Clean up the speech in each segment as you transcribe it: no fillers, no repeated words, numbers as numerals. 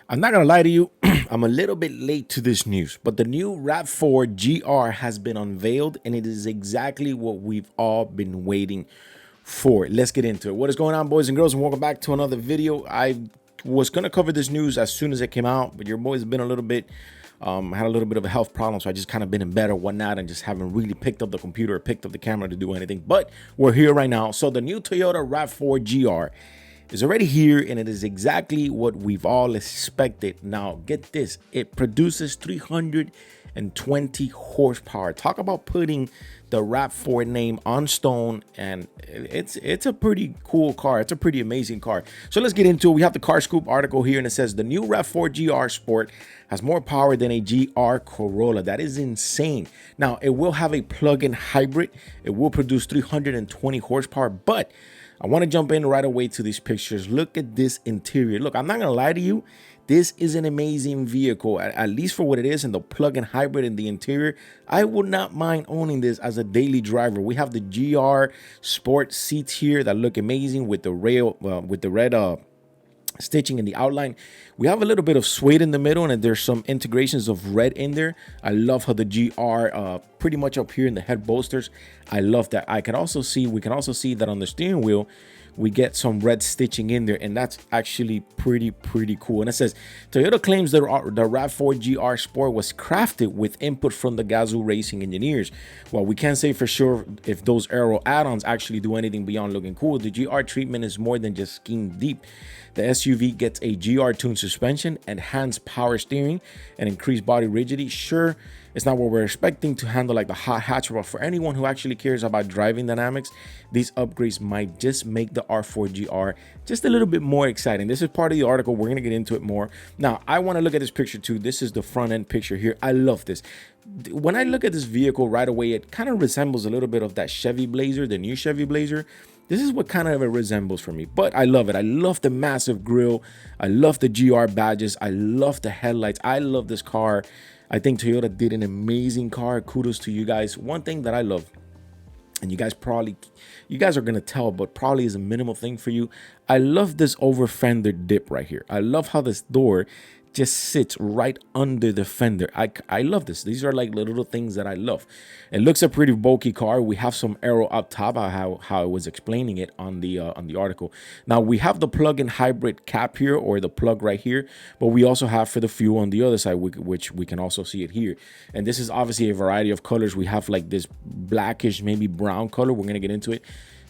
I'm not gonna lie to you, I'm a little bit late to this news, but the new RAV4 GR has been unveiled and it is exactly what we've all been waiting for. Let's get into it. What is going on, boys and girls, and welcome back to another video. I was gonna cover this news as soon as it came out, but your boy's been a little bit had a little bit of a health problem, so I just kind of been in bed or whatnot and just haven't really picked up the computer or picked up the camera to do anything. But we're here right now. So the new Toyota RAV4 GR is already here, and it is exactly what we've all expected. Now, get this, it produces 320 horsepower. Talk about putting the RAV4 name on stone, and it's a pretty cool car. It's a pretty amazing car. So let's get into it. We have the Car Scoop article here, and it says the new RAV4 GR Sport has more power than a GR Corolla. That is insane. Now, it will have a plug-in hybrid. It will produce 320 horsepower, but I want to jump in right away to these pictures. Look at this interior. Look, I'm not going to lie to you. This is an amazing vehicle, at least for what it is, and the plug-in hybrid in the interior. I would not mind owning this as a daily driver. We have the GR Sport seats here that look amazing with the rail, with the red stitching in the outline. We have a little bit of suede in the middle, and there's some integrations of red in there. I love how the GR pretty much up here in the head bolsters. I love that. We can also see that on the steering wheel we get some red stitching in there, and that's actually pretty cool. And it says Toyota claims the RAV4 GR Sport was crafted with input from the Gazoo racing engineers. Well, we can't say for sure if those aero add-ons actually do anything beyond looking cool. The GR treatment is more than just skin deep. The SUV gets a GR tuned suspension, enhanced power steering, and increased body rigidity. Sure, it's not what we're expecting to handle like the hot hatch, but for anyone who actually cares about driving dynamics, these upgrades might just make the R4 GR just a little bit more exciting. This is part of the article. We're going to get into it more. Now, I want to look at this picture too. This is the front end picture here. I love this. When I look at this vehicle right away, it kind of resembles a little bit of that Chevy Blazer, the new Chevy Blazer. This is what kind of it resembles for me, but I love it. I love the massive grille. I love the GR badges. I love the headlights. I love this car. I think Toyota did an amazing car. Kudos to you guys. One thing that I love, and you guys are gonna tell, but probably is a minimal thing for you. I love this over fender dip right here. I love how this door just sits right under the fender. I love this. These are like little things that I love. It looks a pretty bulky car. We have some aero up top, how I was explaining it on the article. Now we have the plug-in hybrid cap here, or the plug right here, but we also have for the fuel on the other side, which we can also see it here. And this is obviously a variety of colors. We have like this blackish, maybe brown color. We're gonna get into it.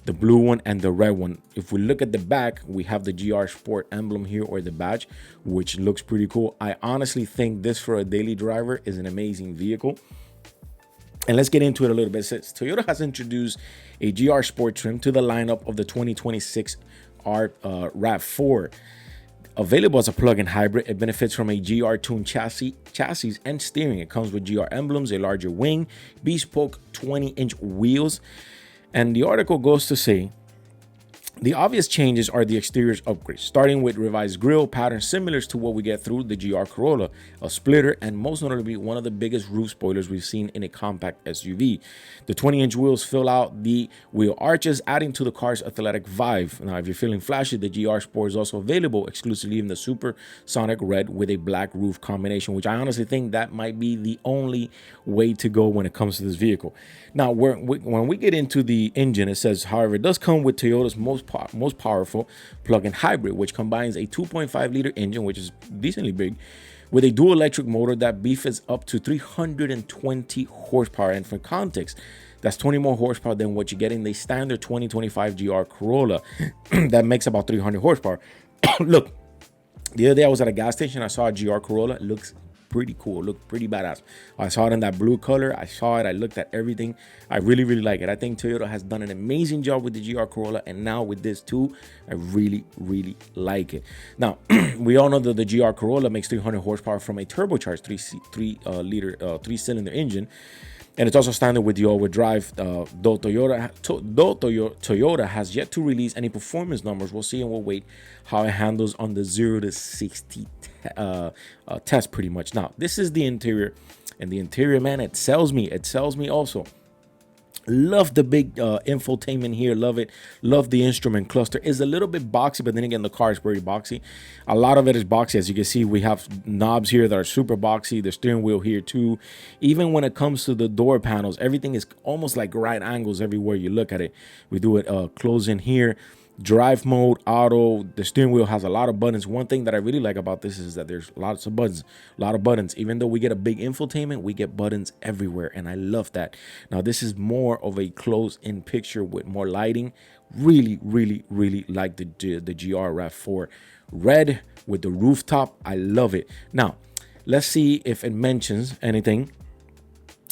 The blue one and the red one. If we look at the back, we have the GR Sport emblem here, or the badge, which looks pretty cool. I honestly think this for a daily driver is an amazing vehicle. And let's get into it a little bit. It says Toyota has introduced a GR Sport trim to the lineup of the 2026 RAV4. Available as a plug-in hybrid, it benefits from a GR tuned chassis and steering. It comes with GR emblems, a larger wing, bespoke 20-inch wheels. And the article goes to say, the obvious changes are the exterior's upgrades, starting with revised grille patterns similar to what we get through the GR Corolla, a splitter, and most notably one of the biggest roof spoilers we've seen in a compact SUV. The 20-inch wheels fill out the wheel arches, adding to the car's athletic vibe. Now, if you're feeling flashy, the GR Sport is also available exclusively in the supersonic red with a black roof combination, which I honestly think that might be the only way to go when it comes to this vehicle. Now, when we get into the engine, it says, however, it does come with Toyota's most powerful plug-in hybrid, which combines a 2.5-liter engine, which is decently big, with a dual electric motor that beefs up to 320 horsepower. And for context, that's 20 more horsepower than what you get in the standard 2025 GR Corolla that makes about 300 horsepower. Look, the other day I was at a gas station. I saw a GR Corolla. It looks pretty cool, look pretty badass. I saw it in that blue color. I saw it, I looked at everything. I really like it. I think Toyota has done an amazing job with the GR Corolla, and now with this too, I really like it. Now, we all know that the GR Corolla makes 300 horsepower from a turbocharged 3-cylinder engine. And it's also standard with the all-wheel drive. Though Toyota has yet to release any performance numbers, we'll see and we'll wait how it handles on the 0 to 60 test pretty much. Now, this is the interior. And the interior, man, it sells me. It sells me also. Love the big infotainment here. Love it. Love the instrument cluster. It's a little bit boxy, but then again, the car is very boxy. A lot of it is boxy. As you can see, we have knobs here that are super boxy. The steering wheel here too. Even when it comes to the door panels, everything is almost like right angles everywhere you look at it. We do it close in here. Drive mode, auto. The steering wheel has a lot of buttons. One thing that I really like about this is that there's lots of buttons, a lot of buttons. Even though we get a big infotainment, we get buttons everywhere, and I love that. Now this is more of a close-in picture with more lighting. Really, really, really like the GR RAV4 red with the rooftop. I love it. Now let's see if it mentions anything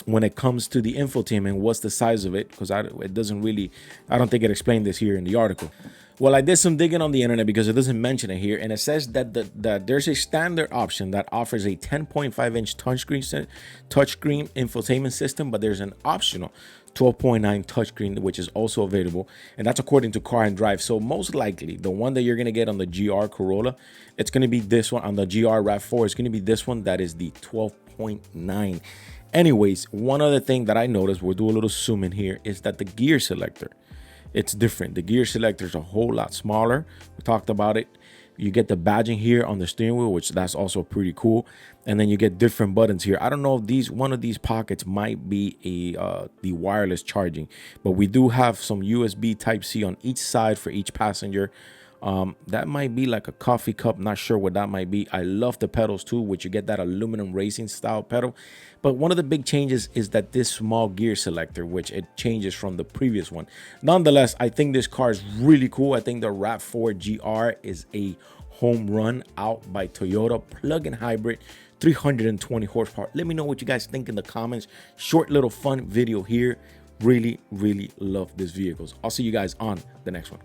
when it comes to the infotainment. What's the size of it? Because it doesn't really, I don't think it explained this here in the article. Well, I did some digging on the internet because it doesn't mention it here, and it says that that there's a standard option that offers a 10.5-inch touchscreen infotainment system, but there's an optional 12.9 touchscreen which is also available, and that's according to Car and Drive. So most likely the one that you're going to get on the GR Corolla, it's going to be this one. On the GR RAV4, it's going to be this one, that is the 12.9. Anyways, one other thing that I noticed, we'll do a little zoom in here, is that the gear selector, it's different. The gear selector is a whole lot smaller. We talked about it. You get the badging here on the steering wheel, which that's also pretty cool. And then you get different buttons here. I don't know if one of these pockets might be the wireless charging, but we do have some USB Type-C on each side for each passenger. That might be like a coffee cup, not sure what that might be. I love the pedals too, which you get that aluminum racing style pedal. But one of the big changes is that this small gear selector, which it changes from the previous one. Nonetheless, I think this car is really cool. I think the RAV4 GR is a home run out by Toyota, plug-in hybrid, 320 horsepower. Let me know what you guys think in the comments. Short little fun video here. Really, really love these vehicles. I'll see you guys on the next one.